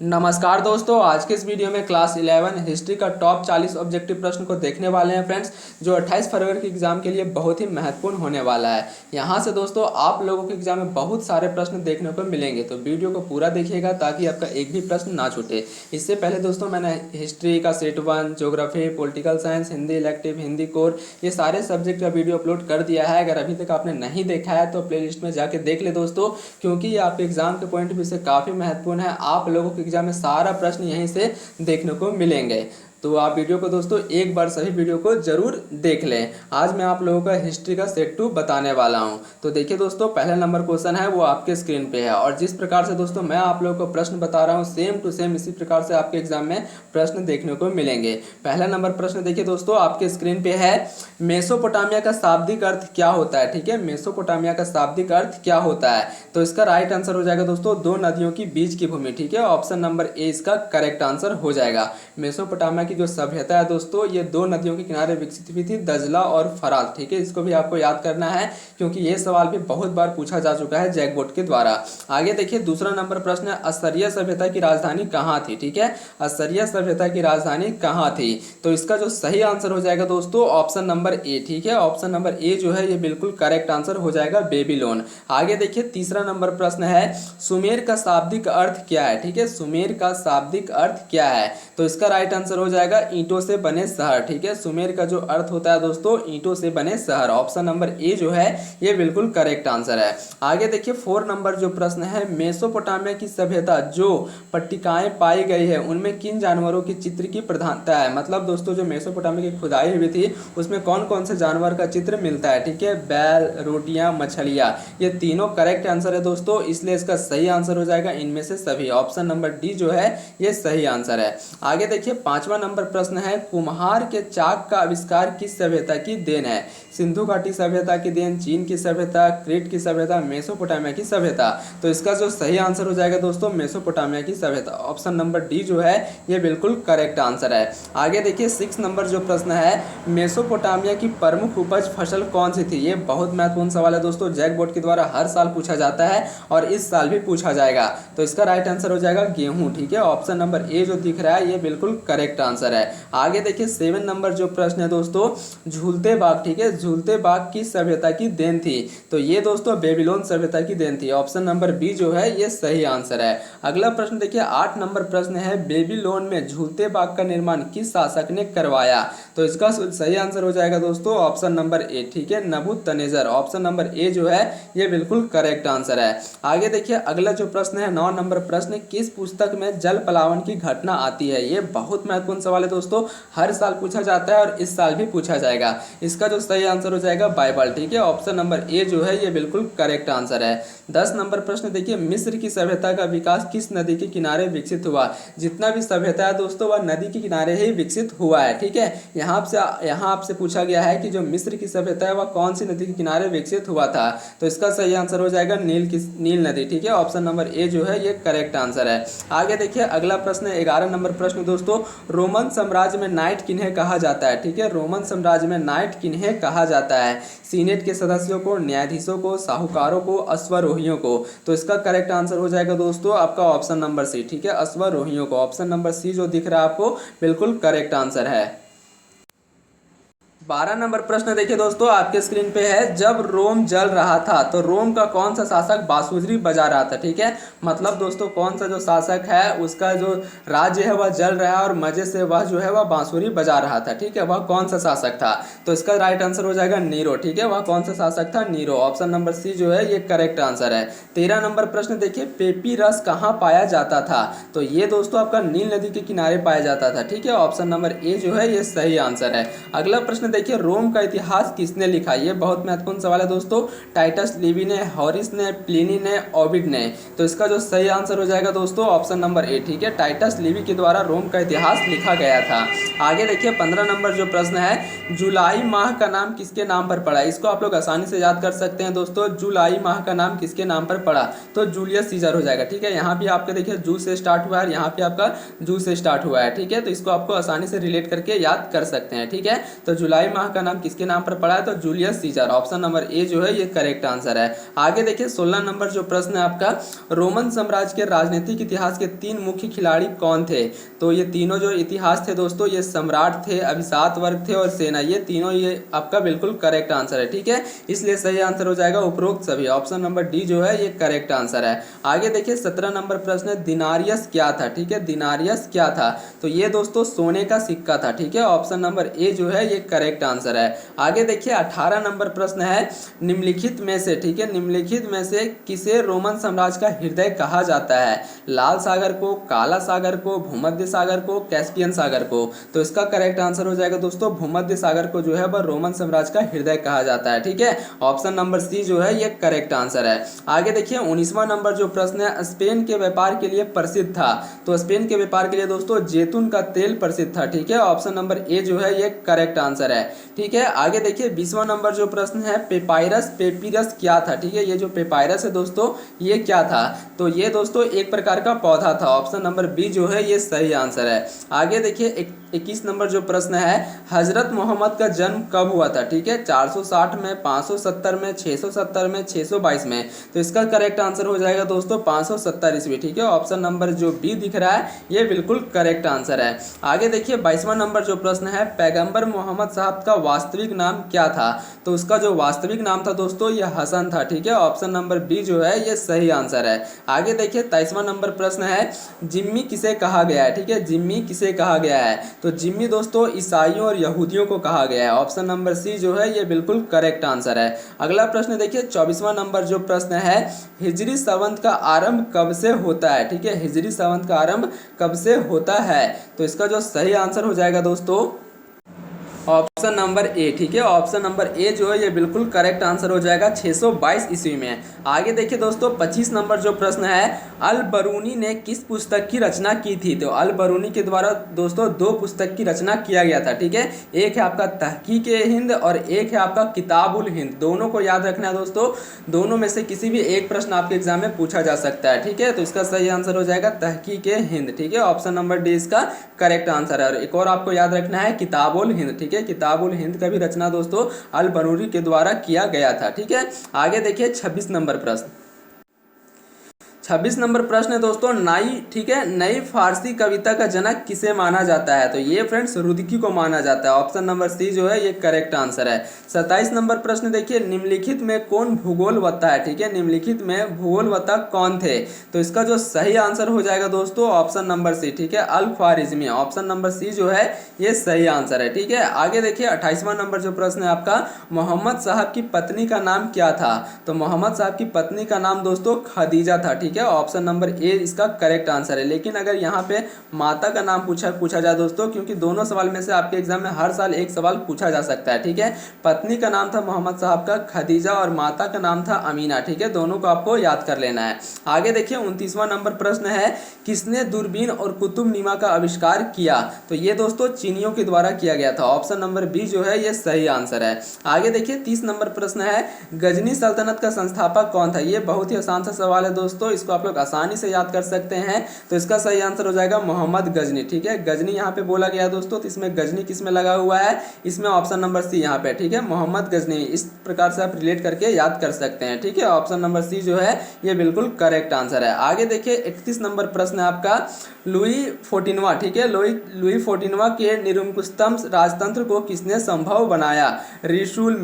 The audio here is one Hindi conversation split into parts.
नमस्कार दोस्तों, आज के इस वीडियो में क्लास 11 हिस्ट्री का टॉप 40 ऑब्जेक्टिव प्रश्न को देखने वाले हैं फ्रेंड्स, जो 28 फरवरी के एग्जाम के लिए बहुत ही महत्वपूर्ण होने वाला है। यहां से दोस्तों आप लोगों के एग्जाम में बहुत सारे प्रश्न देखने को मिलेंगे, तो वीडियो को पूरा देखिएगा ताकि आपका एक भी प्रश्न ना छूटे। इससे पहले दोस्तों मैंने हिस्ट्री का set 1, geography, political science, Hindi elective, Hindi core, ये सारे सब्जेक्ट का वीडियो अपलोड कर दिया है। अगर अभी तक आपने नहीं देखा है तो प्लेलिस्ट में जाके देख ले दोस्तों, क्योंकि ये आपके एग्जाम के पॉइंट ऑफ व्यू से काफ़ी महत्वपूर्ण है। आप लोगों के एग्जाम में सारा प्रश्न यहीं से देखने को मिलेंगे, तो आप वीडियो को दोस्तों एक बार सभी वीडियो को जरूर देख लें। आज मैं आप लोगों का हिस्ट्री का सेट 2 बताने वाला हूं। तो देखिए दोस्तों, पहला नंबर क्वेश्चन है वो आपके स्क्रीन पे है, और जिस प्रकार से दोस्तों मैं आप लोगों को प्रश्न बता रहा हूं सेम टू सेम इसी प्रकार से आपके एग्जाम में प्रश्न देखने को मिलेंगे। पहला नंबर प्रश्न देखिए दोस्तों, आपके स्क्रीन पे है, मेसोपोटामिया का शाब्दिक अर्थ क्या होता है। ठीक है, मेसोपोटामिया का शाब्दिक अर्थ क्या होता है। तो इसका राइट आंसर हो जाएगा दोस्तों, दो नदियों की बीच की भूमि। ठीक है, ऑप्शन नंबर ए इसका करेक्ट आंसर हो जाएगा। मेसोपोटामिया की जो सभ्यता है दोस्तों, ये दो नदियों के किनारे विकसित हुई थी, दजला और फरात। ठीक है, इसको भी आपको याद करना है क्योंकि ये सवाल भी बहुत बार पूछा जा चुका है जैक बोर्ड के द्वारा। आगे देखिए, दूसरा नंबर प्रश्न है, अस्सरिया सभ्यता की राजधानी कहाँ थी। ठीक है, अस्सरिया सभ्यता की राजधानी कहाँ थी। तो इसका जो सही आंसर हो जाएगा दोस्तों, ऑप्शन नंबर ए। ठीक है, ऑप्शन नंबर ए जो है ये बिल्कुल करेक्ट आंसर हो जाएगा, बेबीलोन। आगे देखिए, तीसरा नंबर प्रश्न है, सुमेर का शाब्दिक अर्थ क्या है। ठीक है, सुमेर का शाब्दिक अर्थ क्या है। तो इसका राइट आंसर हो जाएगा, ईंटों से बने शहर। ठीक है, सुमेर का जो अर्थ होता है दोस्तों, ईंटों से बने शहर। ऑप्शन नंबर ए जो है ये बिल्कुल करेक्ट आंसर है। आगे देखिए, 4 नंबर जो प्रश्न है, मेसोपोटामिया की सभ्यता जो पट्टिकाएं पाई गई है उनमें किन जानवरों की चित्र की प्रधानता है। मतलब दोस्तों, जो मेसोपोटामिया की खुदाई हुई थी उसमें कौन कौन से जानवर का चित्र मिलता है। ठीक है, बैल, रोटियां, मछलियां, ये तीनों करेक्ट आंसर है दोस्तों, इसलिए इसका सही आंसर हो जाएगा इनमें से सभी। ऑप्शन नंबर डी जो है ये सही आंसर है। आगे देखिए, 5वां नंबर प्रश्न है, कुम्हार के चाक का आविष्कार किस सभ्यता की देन है। सिंधु घाटी सभ्यता की देन, चीन की सभ्यता, क्रीट की सभ्यता, मेसोपोटामिया की सभ्यता। तो इसका जो सही आंसर हो जाएगा दोस्तों, मेसोपोटामिया की सभ्यता। ऑप्शन नंबर डी जो है ये बिल्कुल करेक्ट आंसर है। आगे देखिए, 6 नंबर जो प्रश्न है, मेसोपोटामिया की प्रमुख उपज फसल कौन सी थी। ये बहुत महत्वपूर्ण सवाल है दोस्तों, जैक बोर्ड के द्वारा हर साल पूछा जाता है और इस साल भी पूछा जाएगा। तो इसका राइट आंसर हो जाएगा गेहूं। ठीक है, ऑप्शन नंबर ए जो दिख रहा है ये बिल्कुल करेक्ट आंसर है। आगे देखिए, 7 नंबर जो प्रश्न है दोस्तों, झूलते बाग। ठीक है, झूलते बाग किस सभ्यता की देन थी। तो ये दोस्तों बेबीलोन सभ्यता की देन थी। ऑप्शन नंबर बी जो है ये सही आंसर है। अगला प्रश्न देखिए, 8 नंबर प्रश्न है, बेबीलोन में झूलते बाग का निर्माण किस शासक ने करवाया। तो इसका सही आंसर हो जाएगा दोस्तों, ऑप्शन नंबर ए। ठीक है, नबूकदनेस्सर। ऑप्शन नंबर ए जो है ये बिल्कुल करेक्ट आंसर है। आगे देखिए, अगला जो प्रश्न है, 9 नंबर प्रश्न, किस पुस्तक में जल पलावन की घटना आती है। ये बहुत महत्वपूर्ण सवाल है दोस्तों, हर साल पूछा जाता है और इस साल भी पूछा जाएगा। इसका जो सही आंसर हो जाएगा बाइबल। ठीक है, ऑप्शन नंबर ए जो है ये बिल्कुल करेक्ट आंसर है। 10 नंबर प्रश्न देखिए, मिस्र की सभ्यता का विकास किस नदी के किनारे विकसित हुआ। जितना भी सभ्यता है दोस्तों वह नदी के किनारे ही विकसित हुआ है। ठीक है, यहाँ आपसे पूछा गया है कि जो मिस्र की सभ्यता है वह कौन सी नदी के किनारे विकसित हुआ था। तो इसका सही आंसर हो जाएगा नील नदी। ठीक है, ऑप्शन नंबर ए जो है ये करेक्ट आंसर है। आगे देखिए, अगला प्रश्न 11 नंबर प्रश्न दोस्तों, रोमन साम्राज्य में नाइट किन्हें कहा जाता है। ठीक है, रोमन साम्राज्य में नाइट किन्हें कहा जाता है। सीनेट के सदस्यों को, न्यायाधीशों को, साहूकारों को, अश्वारोहियों को। तो इसका करेक्ट आंसर हो जाएगा दोस्तों आपका ऑप्शन नंबर सी। ठीक है, अश्वारोहियों को। ऑप्शन नंबर सी जो दिख रहा है आपको बिल्कुल करेक्ट आंसर है। 12 नंबर प्रश्न देखिए दोस्तों, आपके स्क्रीन पे है, जब रोम जल रहा था तो रोम का कौन सा शासक बांसुरी बजा रहा था। ठीक है, मतलब दोस्तों कौन सा जो शासक है उसका जो राज्य है वह जल रहा है और मजे से वह जो है वह बांसुरी बजा रहा था। ठीक है, वह कौन सा शासक था। तो इसका राइट आंसर हो जाएगा नीरो। ठीक है, वह कौन सा शासक था, नीरो। ऑप्शन नंबर सी जो है ये करेक्ट आंसर है। 13 नंबर प्रश्न देखिए, पेपी रस कहाँ पाया जाता था। तो ये दोस्तों आपका नील नदी के किनारे पाया जाता था। ठीक है, ऑप्शन नंबर ए जो है ये सही आंसर है। अगला प्रश्न देखिए, रोम का इतिहास किसने लिखा। ये बहुत महत्वपूर्ण सवाल है दोस्तों, टाइटस लिवी ने, हॉरिस ने, प्लिनी ने, ओविड ने। तो इसका जो सही आंसर हो जाएगा दोस्तों ऑप्शन नंबर ए। ठीक है, टाइटस लिवी के द्वारा रोम का इतिहास लिखा गया था। आगे देखिए, 15 नंबर जो प्रश्न है, जुलाई माह का नाम किसके नाम पर पड़ा। इसको आप लोग आसानी से याद कर सकते हैं दोस्तों, जुलाई माह का नाम किसके नाम पर पड़ा। तो जूलियस सीजर हो जाएगा। ठीक है, यहाँ भी आपके देखिए जू से स्टार्ट हुआ है, यहाँ पे आपका जू से स्टार्ट हुआ है। ठीक है, तो इसको आपको आसानी से रिलेट करके याद कर सकते हैं। ठीक है, तो जुलाई जुलाई माह का नाम किसके नाम पर पड़ा है? तो Julius Caesar. Option number A जो है ये करेक्ट आंसर है। आगे देखिए 16 नंबर जो प्रश्न है आपका, रोमन साम्राज्य के राजनीतिक इतिहास के 3 मुख्य खिलाड़ी कौन थे? तो ये तीनों जो इतिहास थे दोस्तों, ये सम्राट थे, अभिजात वर्ग थे और सेना, ये तीनों ये आपका बिल्कुल करेक्ट आंसर है। ठीक है, इसलिए सही आंसर हो जाएगा उपरोक्त सभी। ऑप्शन नंबर डी जो है ये करेक्ट आंसर है। आगे देखिए 17 नंबर प्रश्न है, दिनारियस क्या था? ठीक है, दिनारियस क्या था? तो ये दोस्तों सोने का सिक्का था। ठीक है, ऑप्शन नंबर ए जो है ये करेक्ट आंसर है। आगे देखिए 18 नंबर प्रश्न है, निम्नलिखित में से, ठीक है, निम्नलिखित में से किसे रोमन साम्राज्य का हृदय कहा जाता है? लाल सागर को, काला सागर को, भूमध्य सागर को, कैस्पियन सागर को? तो इसका करेक्ट आंसर हो जाएगा दोस्तों भूमध्य सागर को जो है वह रोमन साम्राज्य का हृदय कहा जाता है। ठीक है, ऑप्शन नंबर सी जो है ये करेक्ट आंसर है। आगे देखिए 19वां नंबर जो प्रश्न है, स्पेन के व्यापार के लिए प्रसिद्ध था? तो स्पेन के व्यापार के लिए दोस्तों जैतून का तेल प्रसिद्ध था। ठीक है, ऑप्शन नंबर ए जो है ये करेक्ट आंसर है। ठीक है, आगे देखिए 20वां नंबर जो प्रश्न है, पेपायरस, पेपिरस क्या था? ठीक है, ये जो पेपायरस है दोस्तों ये क्या था? तो ये दोस्तों एक प्रकार का पौधा था। ऑप्शन नंबर बी जो है ये सही आंसर है। आगे देखिए 21 नंबर जो प्रश्न है, हजरत मोहम्मद का जन्म कब हुआ था? ठीक है, 460 में, 570 में, 670 में, 622 में? तो इसका करेक्ट आंसर हो जाएगा दोस्तों 570 ईस्वी। ठीक है, ऑप्शन नंबर जो बी दिख रहा है ये बिल्कुल करेक्ट आंसर है। आगे देखिए 22वां नंबर जो प्रश्न है, पैगंबर मोहम्मद साहब का वास्तविक नाम क्या था? तो उसका जो वास्तविक नाम था दोस्तों ये हसन था। ठीक है, ऑप्शन नंबर बी जो है ये सही आंसर है। आगे देखिए 23वां नंबर प्रश्न है, जिम्मी किसे कहा गया है? ठीक है, जिम्मी किसे कहा गया है? तो जिम्मी दोस्तों ईसाइयों और यहूदियों को कहा गया है। ऑप्शन नंबर सी जो है ये बिल्कुल करेक्ट आंसर है। अगला प्रश्न देखिए 24वां नंबर जो प्रश्न है, हिजरी संवत का आरंभ कब से होता है? ठीक है, हिजरी संवत का आरंभ कब से होता है? तो इसका जो सही आंसर हो जाएगा दोस्तों ऑप्शन नंबर ए। ठीक है, ऑप्शन नंबर ए जो है ये बिल्कुल करेक्ट आंसर हो जाएगा 622 ईस्वी में। आगे देखिए दोस्तों 25 नंबर जो प्रश्न है, अल बरूनी ने किस पुस्तक की रचना की थी? तो अल बरूनी के द्वारा दोस्तों 2 पुस्तक की रचना किया गया था। ठीक है, एक है आपका तहकीक हिंद और एक है आपका किताबुल हिंद। दोनों को याद रखना है दोस्तों, दोनों में से किसी भी एक प्रश्न आपके एग्जाम में पूछा जा सकता है। ठीक है, तो इसका सही आंसर हो जाएगा तहकीक हिंद। ठीक है, ऑप्शन नंबर डी इसका करेक्ट आंसर है। और एक और आपको याद रखना है किताबुल हिंद। ठीक है, किताबुल हिंद का भी रचना दोस्तों अल बरूनी के द्वारा किया गया था। ठीक है, आगे देखिए 26 नंबर प्रश्न। 26 नंबर प्रश्न है दोस्तों, नई, ठीक है, नई फारसी कविता का जनक किसे माना जाता है? तो ये फ्रेंड्स रुदकी को माना जाता है। ऑप्शन नंबर सी जो है ये करेक्ट आंसर है। 27 नंबर प्रश्न देखिए, निम्नलिखित में कौन भूगोलवत्ता है? ठीक है, निम्नलिखित में भूगोलवत्ता कौन थे? तो इसका जो सही आंसर हो जाएगा दोस्तों ऑप्शन नंबर सी। ठीक है, अल ख्वारिज़मी। ऑप्शन नंबर सी जो है ये सही आंसर है। ठीक है, आगे देखिए 28वां नंबर जो प्रश्न है आपका, मोहम्मद साहब की पत्नी का नाम क्या था? तो मोहम्मद साहब की पत्नी का नाम दोस्तों खदीजा था। ठीक है, ऑप्शन नंबर ए इसका करेक्ट आंसर है। लेकिन अगर यहाँ पे माता का नाम पूछा जाए दोस्तों, क्योंकि दोनों सवाल में से आपके एग्जाम में हर साल एक सवाल पूछा जा सकता है। ठीक है, पत्नी का नाम था मोहम्मद साहब का खदीजा और माता का नाम था अमीना। ठीक है, दोनों को आपको याद कर लेना है। आगे देखिए 29वां नंबर प्रश्न है, किसने दूरबीन और कुतुबनीमा का आविष्कार किया? तो ये दोस्तों चीनियों के द्वारा किया गया था। ऑप्शन नंबर बी जो है ये सही आंसर है। आगे देखिए 30 नंबर प्रश्न है, गजनी सल्तनत का संस्थापक कौन था? ये बहुत ही आसान सा सवाल है दोस्तों, इसको आप लोग आसानी से याद कर सकते हैं। तो इसका सही आंसर हो जाएगा मोहम्मद गजनी। ठीक है, गजनी यहाँ पे बोला गया दोस्तों, तो इसमें गजनी किस में लगा हुआ है? इसमें ऑप्शन नंबर सी यहाँ पे। ठीक है, मोहम्मद गजनी, इस प्रकार से आप रिलेट करके याद कर सकते हैं। ठीक है, ऑप्शन नंबर सी जो है ये बिल्कुल करेक्ट आंसर है। आगे देखिए 31 नंबर प्रश्न है आपका, लुई 14वां, ठीक है, लुई 14वां के निरंकुशतम राजतंत्र को किसने संभव बनाया? रिशुल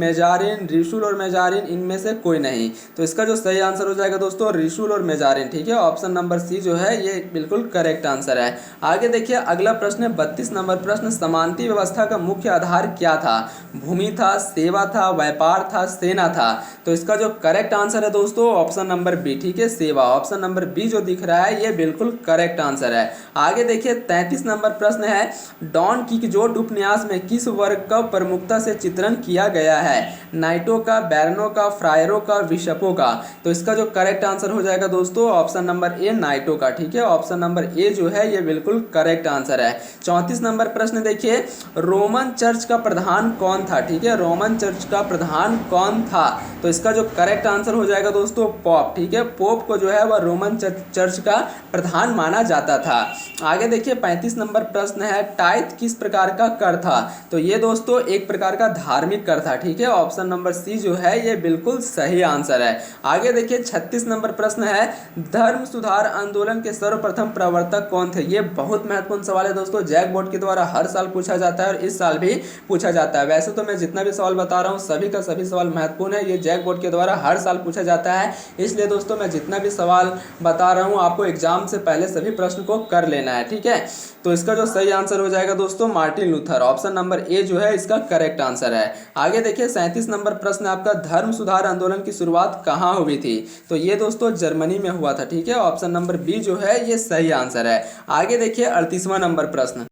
और मेजारिन इनमें से कोई नहीं। तो इसका जो सही आंसर हो जाएगा दोस्तों रिशुल और मेजारिन। ठीक है, ऑप्शन नंबर सी जो है ये बिल्कुल करेक्ट आंसर है। आगे देखिए अगला प्रश्न है 32 नंबर प्रश्न, समानती व्यवस्था का मुख्य आधार क्या था? भूमि था, सेवा था, व्यापार था, सेना था? तो इसका जो करेक्ट आंसर है दोस्तों ऑप्शन नंबर बी। ठीक है, सेवा। ऑप्शन नंबर बी जो दिख रहा है ये बिल्कुल करेक्ट आंसर है। आगे देखिए 33 नंबर प्रश्न है, डॉन किकजोट उपन्यास में किस वर्ग का प्रमुखता से चित्रण किया गया है? नाइटों का, बैरनों का, फ्रायरों का, बिशपों का? तो इसका जो करेक्ट आंसर हो जाएगा दोस्तों दोस्तों ऑप्शन नंबर ए नाइटो का। ठीक है, ऑप्शन नंबर ए जो है ये बिल्कुल करेक्ट आंसर है। 34 नंबर प्रश्न देखिए, रोमन चर्च का प्रधान कौन था। ठीक है, रोमन चर्च का प्रधान कौन था, तो इसका जो करेक्ट आंसर हो जाएगा दोस्तों पोप। ठीक है, पोप को जो है वह रोमन चर्च का प्रधान माना जाता था। आगे देखिए 35 नंबर प्रश्न है, टाइथ किस प्रकार का कर था, तो ये दोस्तों एक प्रकार का धार्मिक कर था। ठीक है, ऑप्शन नंबर सी जो है ये बिल्कुल सही आंसर है। आगे देखिए 36 नंबर प्रश्न है, धर्म सुधार आंदोलन के सर्वप्रथम प्रवर्तक कौन थे। ये बहुत महत्वपूर्ण सवाल है दोस्तों, जैक बोर्ड के द्वारा हर साल पूछा जाता है और इस साल भी पूछा जाता है। वैसे तो मैं जितना भी सवाल बता रहा हूँ सभी का सभी सवाल महत्वपूर्ण है, ये जैक बोर्ड के द्वारा हर साल पूछा जाता है, इसलिए दोस्तों मैं जितना भी सवाल बता रहा हूँ आपको एग्जाम से पहले सभी प्रश्न को कर लेना है। ठीक है, तो इसका जो सही आंसर हो जाएगा दोस्तों Martin Luther, option number A जो है इसका करेक्ट आंसर है। आगे देखिए 37 नंबर प्रश्न आपका, धर्म सुधार आंदोलन की शुरुआत कहाँ हुई थी, तो ये दोस्तों जर्मनी में हुआ था। ठीक है, ऑप्शन नंबर बी जो है ये सही आंसर है। आगे देखिए 38वां नंबर प्रश्न,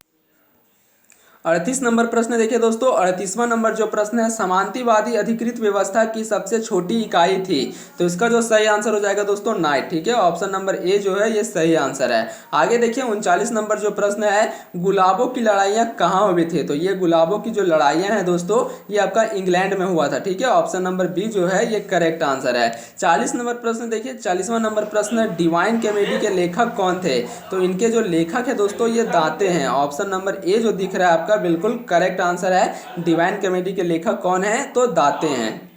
38 नंबर प्रश्न देखिए दोस्तों, 38वां नंबर जो प्रश्न है, समांतिवादी अधिकृत व्यवस्था की सबसे छोटी इकाई थी, तो इसका जो सही आंसर हो जाएगा दोस्तों नाइट। ठीक है, ऑप्शन नंबर ए जो है ये सही आंसर है। आगे देखिए 39 नंबर जो प्रश्न है, गुलाबों की लड़ाइयाँ कहाँ हुई थी, तो ये गुलाबों की जो लड़ाइयाँ हैं दोस्तों ये आपका इंग्लैंड में हुआ था। ठीक है, ऑप्शन नंबर बी जो है ये करेक्ट आंसर है। 40 नंबर प्रश्न देखिए, 40वां नंबर प्रश्न, डिवाइन कॉमेडी के लेखक कौन थे, तो इनके जो लेखक है दोस्तों ये दाते हैं, ऑप्शन नंबर ए जो दिख रहा है आपका बिल्कुल करेक्ट आंसर है। डिवाइन कॉमेडी के लेखक कौन है, तो दाते हैं।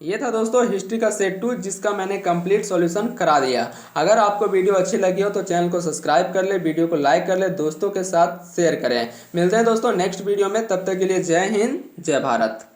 ये था दोस्तों हिस्ट्री का सेट 2 जिसका मैंने कंप्लीट सॉल्यूशन करा दिया। अगर आपको वीडियो अच्छी लगी हो तो चैनल को सब्सक्राइब कर ले, वीडियो को लाइक कर ले, दोस्तों के साथ शेयर करें। मिलते हैं दोस्तों नेक्स्ट वीडियो में, तब तक के लिए जय हिंद जय भारत।